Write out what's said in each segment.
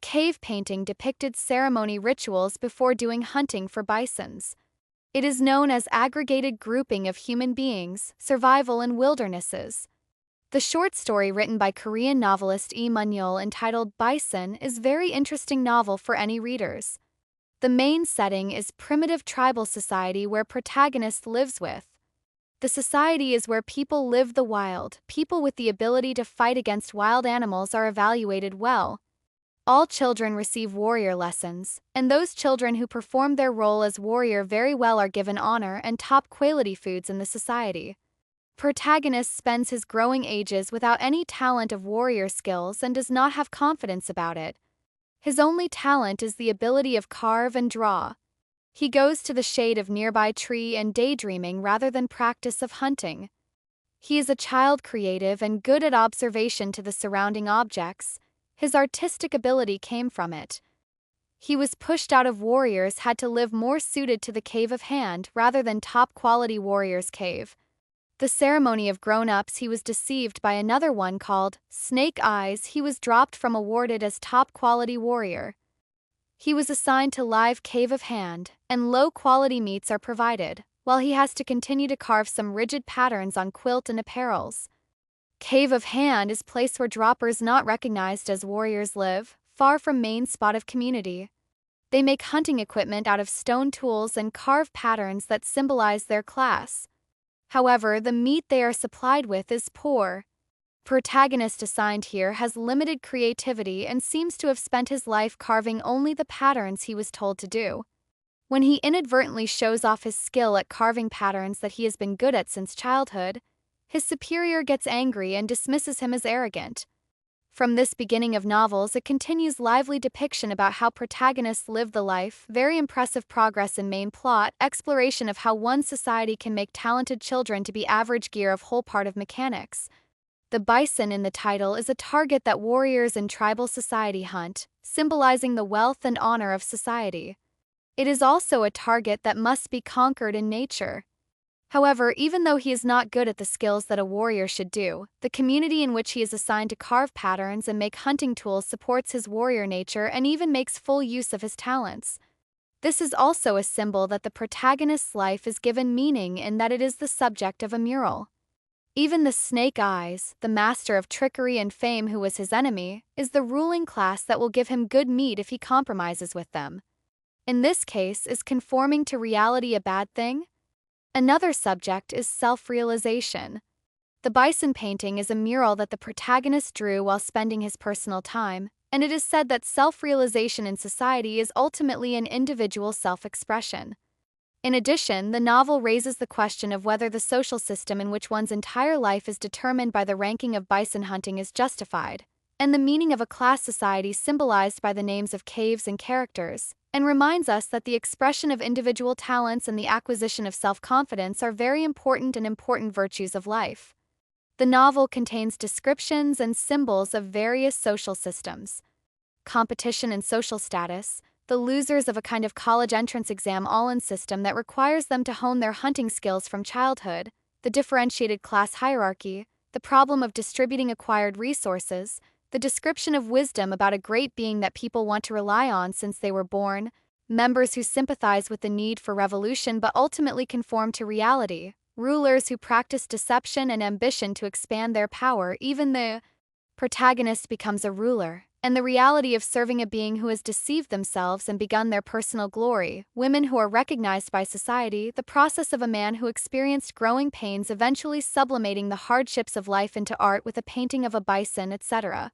cave painting depicted ceremony rituals before doing hunting for bisons. It is known as aggregated grouping of human beings, survival in wildernesses. The short story written by Korean novelist Lee Mun-yeol entitled Bison is a very interesting novel for any readers. The main setting is primitive tribal society where protagonist lives with. The society is where people live the wild. People with the ability to fight against wild animals are evaluated well. All children receive warrior lessons, and those children who perform their role as warrior very well are given honor and top quality foods in the society. Protagonist spends his growing ages without any talent of warrior skills and does not have confidence about it. His only talent is the ability of carve and draw. He goes to the shade of nearby tree and daydreaming rather than practice of hunting. He is a child creative and good at observation to the surrounding objects. His artistic ability came from it. He was pushed out of warriors had to live more suited to the cave of hand rather than top-quality warrior's cave. The ceremony of grown-ups he was deceived by another one called Snake Eyes. He was dropped from awarded as top-quality warrior. He was assigned to live cave of hand, and low-quality meats are provided, while he has to continue to carve some rigid patterns on quilt and apparels. Cave of hand is place where droppers not recognized as warriors live, far from main spot of community. They make hunting equipment out of stone tools and carve patterns that symbolize their class. However, the meat they are supplied with is poor. Protagonist assigned here has limited creativity and seems to have spent his life carving only the patterns he was told to do. When he inadvertently shows off his skill at carving patterns that he has been good at since childhood, his superior gets angry and dismisses him as arrogant. From this beginning of novels, it continues lively depiction about how protagonists live the life, very impressive progress in main plot, exploration of how one society can make talented children to be average gear of whole part of mechanics. The bison in the title is a target that warriors in tribal society hunt, symbolizing the wealth and honor of society. It is also a target that must be conquered in nature. However, even though he is not good at the skills that a warrior should do, the community in which he is assigned to carve patterns and make hunting tools supports his warrior nature and even makes full use of his talents. This is also a symbol that the protagonist's life is given meaning in that it is the subject of a mural. Even the Snake Eyes, the master of trickery and fame who was his enemy, is the ruling class that will give him good meat if he compromises with them. In this case, is conforming to reality a bad thing? Another subject is self-realization. The bison painting is a mural that the protagonist drew while spending his personal time, and it is said that self-realization in society is ultimately an individual self-expression. In addition, the novel raises the question of whether the social system in which one's entire life is determined by the ranking of bison hunting is justified, and the meaning of a class society symbolized by the names of caves and characters, and reminds us that the expression of individual talents and the acquisition of self-confidence are very important and important virtues of life. The novel contains descriptions and symbols of various social systems. Competition and social status, the losers of a kind of college entrance exam all-in system that requires them to hone their hunting skills from childhood, the differentiated class hierarchy, the problem of distributing acquired resources, the description of wisdom about a great being that people want to rely on since they were born, members who sympathize with the need for revolution but ultimately conform to reality, rulers who practice deception and ambition to expand their power. Even the protagonist becomes a ruler, and the reality of serving a being who has deceived themselves and begun their personal glory, women who are recognized by society, the process of a man who experienced growing pains eventually sublimating the hardships of life into art with a painting of a bison, etc.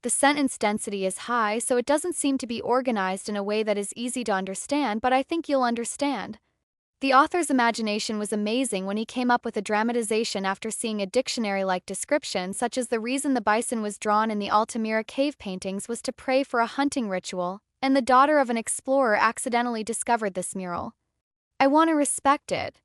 The sentence density is high, so it doesn't seem to be organized in a way that is easy to understand, but I think you'll understand. The author's imagination was amazing when he came up with a dramatization after seeing a dictionary-like description, such as the reason the bison was drawn in the Altamira cave paintings was to pray for a hunting ritual, and the daughter of an explorer accidentally discovered this mural. I want to respect it.